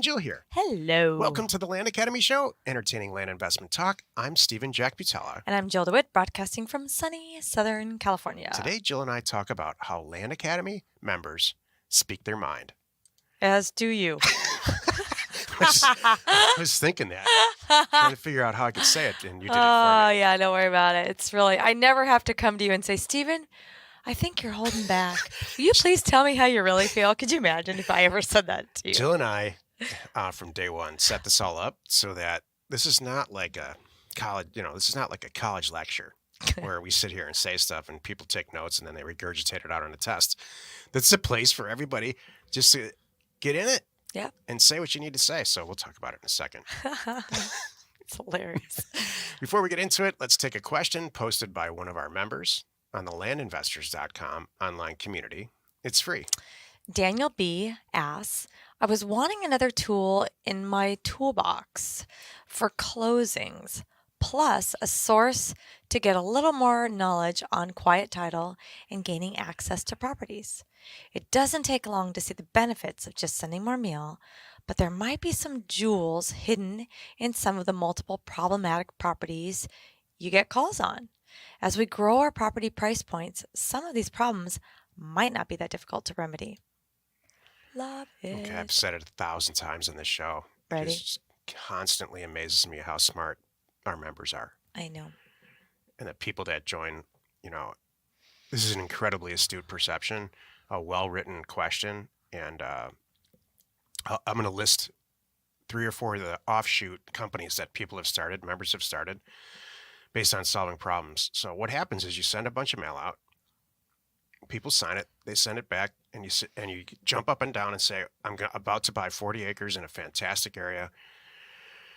Jill here. Hello. Welcome to the Land Academy Show, entertaining land investment talk. I'm Stephen Jack Butella. And I'm Jill DeWitt, broadcasting from sunny Southern California. Today, Jill and I talk about how Land Academy members speak their mind. As do you. I was thinking that, trying to figure out how I could say it, and you did it for Oh, me. yeah, don't worry about it. It's really, I never have to come to you and say, Stephen, I think you're holding back. Will you please tell me how you really feel? Could you imagine if I ever said that to you? Jill and I, from day one, set this all up so that this is not like a college, this is not like a college lecture where we sit here and say stuff and people take notes and then they regurgitate it out on a test. That's a place for everybody just to get in it. Yeah. And say what you need to say. So we'll talk about it in a second. It's hilarious. Before we get into it, let's take a question posted by one of our members on the landinvestors.com online community. It's free. Daniel B. asks, I was wanting another tool in my toolbox for closings, plus a source to get a little more knowledge on quiet title and gaining access to properties. It doesn't take long to see the benefits of just sending more mail, but there might be some jewels hidden in some of the multiple problematic properties you get calls on. As we grow our property price points, some of these problems might not be that difficult to remedy. Love it. Okay, I've said it 1,000 times on this show. Ready? It just constantly amazes me how smart our members are. I know. And the people that join, this is an incredibly astute perception, a well-written question. And I'm going to list 3 or 4 of the offshoot companies that people have started, members have started, based on solving problems. So what happens is you send a bunch of mail out, people sign it, they send it back, and you jump up and down and say, I'm about to buy 40 acres in a fantastic area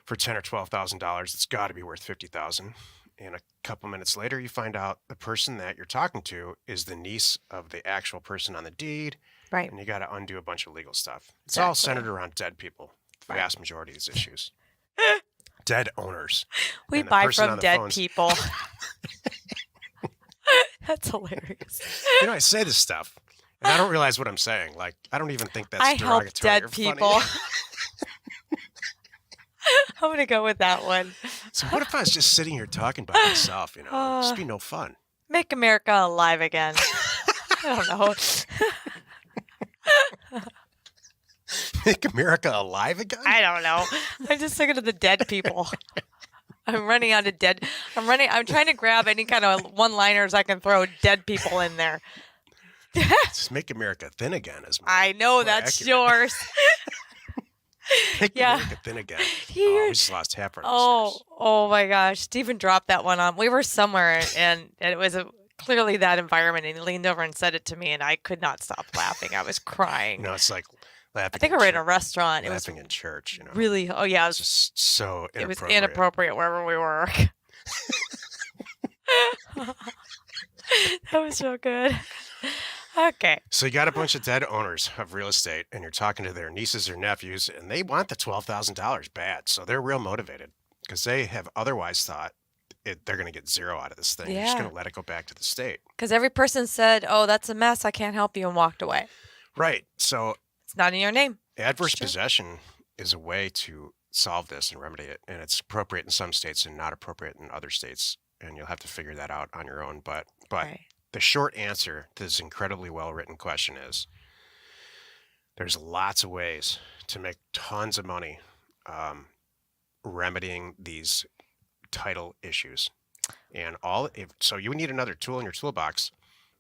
for $10,000 or $12,000. It's got to be worth $50,000. And a couple minutes later, you find out the person that you're talking to is the niece of the actual person on the deed. Right. And you got to undo a bunch of legal stuff. It's Exactly. all centered around dead people. The vast majority of these issues. Dead owners. We And the buy person on from the dead phone's- people. That's hilarious. I say this stuff, and I don't realize what I'm saying. Like, I don't even think that's I help derogatory dead or people. funny. I'm going to go with that one. So what if I was just sitting here talking by myself, It'd just be no fun. Make America alive again. I don't know. Make America alive again? I don't know. I'm just thinking of the dead people. I'm running out of dead. I'm trying to grab any kind of one-liners I can throw dead people in there. Just make America thin again. I know more that's accurate. yours. Make Yeah. America thin again. Here- We just lost half our listeners. Oh my gosh. Stephen dropped that one on. We were somewhere and it was clearly that environment, and he leaned over and said it to me, and I could not stop laughing. I was crying. It's like laughing. I think we were in a restaurant. It was laughing in church. really, oh yeah, It's just so it was inappropriate. inappropriate wherever we were. That was so good. Okay. So you got a bunch of dead owners of real estate, and you're talking to their nieces or nephews, and they want the $12,000 bad. So they're real motivated because they have otherwise thought they're going to get zero out of this thing. You're just Yeah. going to let it go back to the state. Because every person said, oh, that's a mess, I can't help you, and walked away. Right. So It's not in your name. adverse Sure. possession is a way to solve this and remedy it. And it's appropriate in some states and not appropriate in other states. And you'll have to figure that out on your own. But Right. the short answer to this incredibly well-written question is there's lots of ways to make tons of money remedying these title issues. And so you need another tool in your toolbox.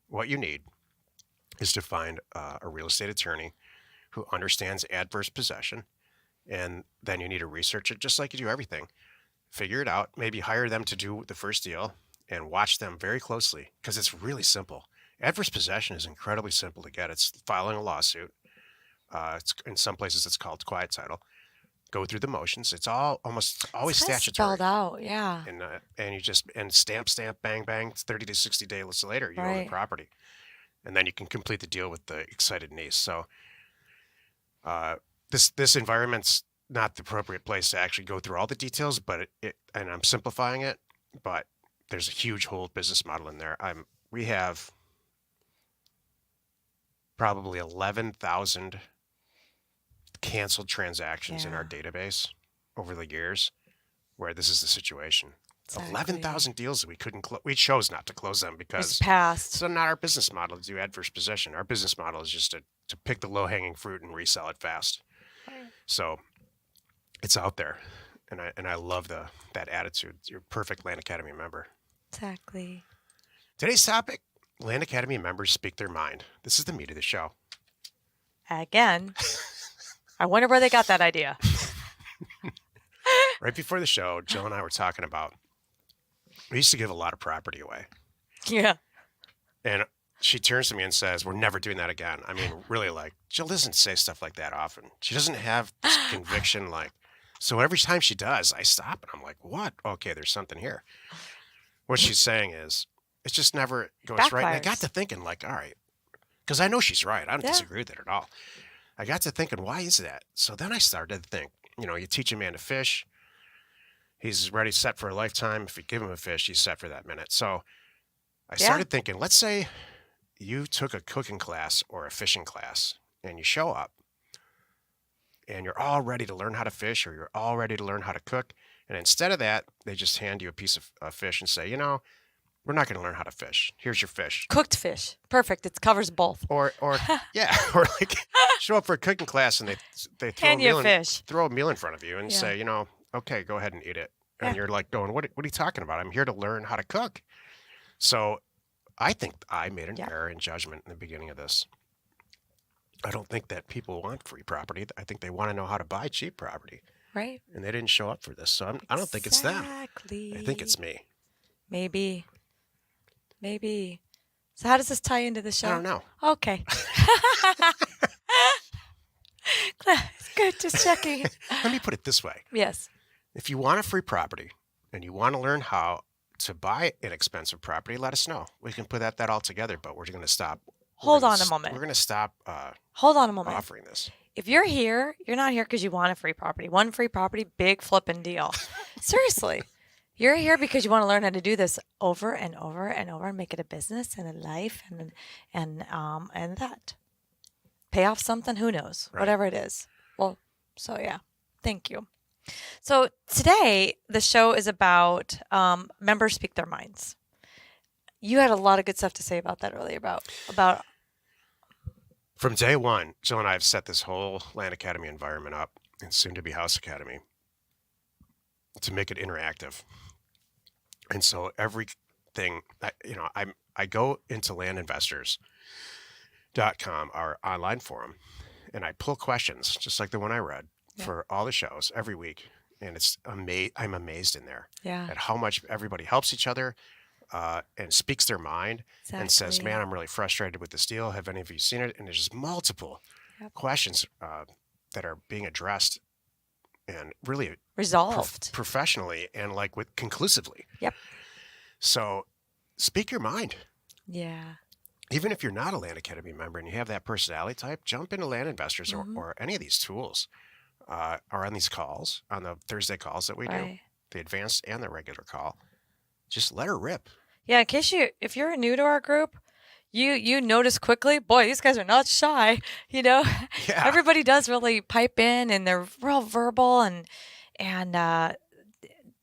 What you need is to find a real estate attorney who understands adverse possession. And then you need to research it just like you do everything. Figure it out, maybe hire them to do the first deal and watch them very closely because it's really simple. Adverse possession is incredibly simple to get. It's filing a lawsuit. It's in some places it's called quiet title. Go through the motions. It's almost always It's kinda statutory. spelled out, yeah. And you just stamp, bang, bang. 30 to 60 days later, you own Right. the property, and then you can complete the deal with the excited niece. So this environment's not the appropriate place to actually go through all the details, but and I'm simplifying it, but there's a huge whole business model in there. We have probably 11,000 canceled transactions in our database over the years where this is the situation. Exactly. 11,000 deals that we couldn't close. We chose not to close them because It's past. it's not our business model to do adverse possession. Our business model is just to pick the low-hanging fruit and resell it fast. Right. So it's out there. And I love that attitude. You're a perfect Land Academy member. Exactly. Today's topic, Land Academy members speak their mind. This is the meat of the show. Again, I wonder where they got that idea. Right before the show, Jill and I were talking about, we used to give a lot of property away. Yeah. And she turns to me and says, we're never doing that again. I mean, really, like, Jill doesn't say stuff like that often. She doesn't have this conviction, like, so every time she does, I stop and I'm like, what? Okay, there's something here. What she's saying is, it just never goes right. And I got to thinking, like, all right, because I know she's right. I don't disagree with it at all. I got to thinking, why is that? So then I started to think, you tech a man to fish. He's ready, set for a lifetime. If you give him a fish, he's set for that minute. So I started thinking, let's say you took a cooking class or a fishing class and you show up and you're all ready to learn how to fish or you're all ready to learn how to cook. And instead of that, they just hand you a piece of fish and say, we're not going to learn how to fish. Here's your fish. Cooked fish. Perfect. It covers both. Or yeah, or like show up for a cooking class and they throw a meal in front of you and say, okay, go ahead and eat it. And you're like going, what are you talking about? I'm here to learn how to cook. So I think I made an error in judgment in the beginning of this. I don't think that people want free property. I think they want to know how to buy cheap property. Right. And they didn't show up for this. So I don't think it's them. I think it's me. Maybe. So how does this tie into the show? I don't know. Okay. Good, just checking. Let me put it this way. Yes. If you want a free property and you want to learn how to buy inexpensive property, let us know. We can put that all together, but we're going to stop. Hold on a moment. We're going to stop Hold on a moment. offering this. If you're here, you're not here because you want a free property. One free property, big flipping deal. Seriously. You're here because you want to learn how to do this over and over and over and make it a business and a life and that. Pay off something, who knows, whatever it is. Well, so yeah, thank you. So today the show is about members speak their minds. You had a lot of good stuff to say about that earlier about. From day one, Jill and I have set this whole Land Academy environment up and soon to be House Academy to make it interactive. And so everything, I go into landinvestors.com, our online forum, and I pull questions just like the one I read for all the shows every week. And I'm amazed in there at how much everybody helps each other and speaks their mind and says, man, I'm really frustrated with this deal. Have any of you seen it? And there's just multiple questions that are being addressed and really resolved professionally and conclusively. Yep. So speak your mind. Yeah. Even if you're not a Land Academy member and you have that personality type, jump into Land Investors or any of these tools or on these calls, on the Thursday calls that we do, the advanced and the regular call. Just let her rip. Yeah, if you're new to our group, you notice quickly, boy, these guys are not shy. Everybody does really pipe in, and they're real verbal and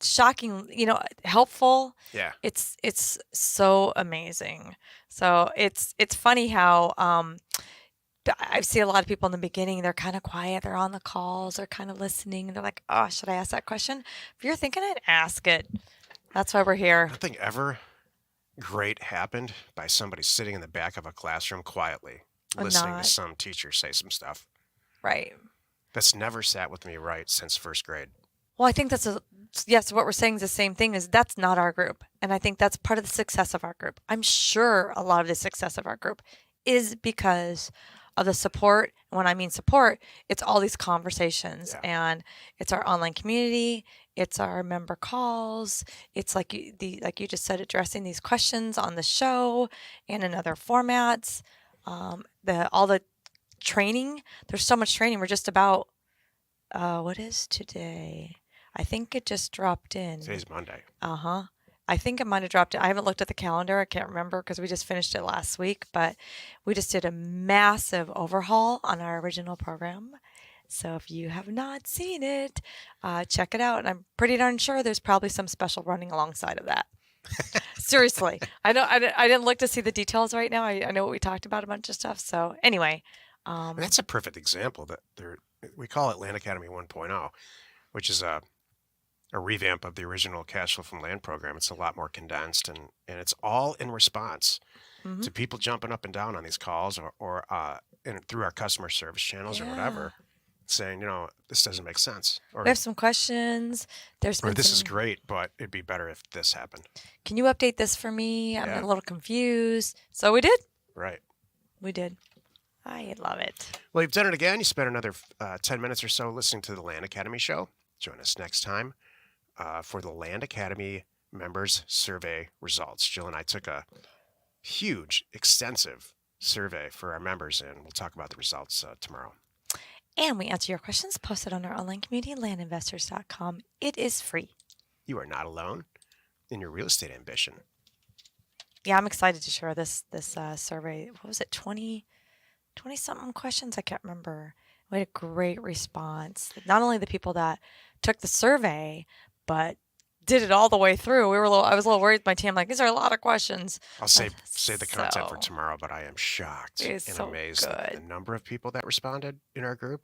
shocking, helpful. Yeah, it's so amazing. So it's funny how I see a lot of people in the beginning. They're kind of quiet. They're on the calls. They're kind of listening. They're like, oh, should I ask that question? If you're thinking it, ask it. That's why we're here. Nothing ever great happened by somebody sitting in the back of a classroom quietly listening to some teacher say some stuff. Right. That's never sat with me right since first grade. Well, I think yes, what we're saying is the same thing, is that's not our group. And I think that's part of the success of our group. I'm sure a lot of the success of our group is because of the support. And when I mean support, it's all these conversations and it's our online community. It's our member calls. It's like you just said, addressing these questions on the show and in other formats. All the training. There's so much training. We're just about what is today? I think it just dropped in. Today's Monday. I think it might have dropped in. I haven't looked at the calendar. I can't remember because we just finished it last week. But we just did a massive overhaul on our original program. So if you have not seen it, check it out. And I'm pretty darn sure there's probably some special running alongside of that. Seriously, I didn't look to see the details right now. I know we talked about a bunch of stuff. So anyway, And that's a perfect example that we call it Land Academy 1.0, which is a revamp of the original cash flow from land program. It's a lot more condensed, and it's all in response mhm. to people jumping up and down on these calls or and through our customer service channels or Yeah, whatever, saying, this doesn't make sense, we have some questions. There's or been this is some. great, but it'd be better if this happened. Can you update this for me? I'm Yeah, a little confused. So we did. right. We did. I love it. Well, you've done it again. You spent another 10 minutes or so listening to the Land Academy show. Join us next time for the Land Academy members survey results. Jill and I took a huge, extensive survey for our members, and we'll talk about the results tomorrow. And we answer your questions posted on our online community, landinvestors.com. It is free. You are not alone in your real estate ambition. Yeah, I'm excited to share this survey. What was it, 20 something questions? I can't remember. We had a great response. Not only the people that took the survey, but did it all the way through. I was a little worried with my team, like, these are a lot of questions. I'll save the content for So, tomorrow, but I am shocked it's and so amazed at the good. number of people that responded in our group.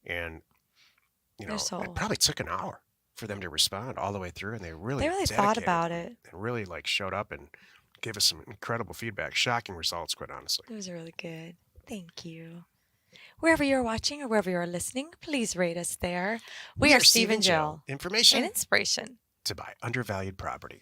And, They're so it probably took an hour for them to respond all the way through, and they they really really thought dedicated about it. and really showed up and gave us some incredible feedback, shocking results, quite honestly. It was really good. Thank you. Wherever you're watching or wherever you're listening, please rate us there. We are Steve and Jill, an Information inspiration to buy undervalued property.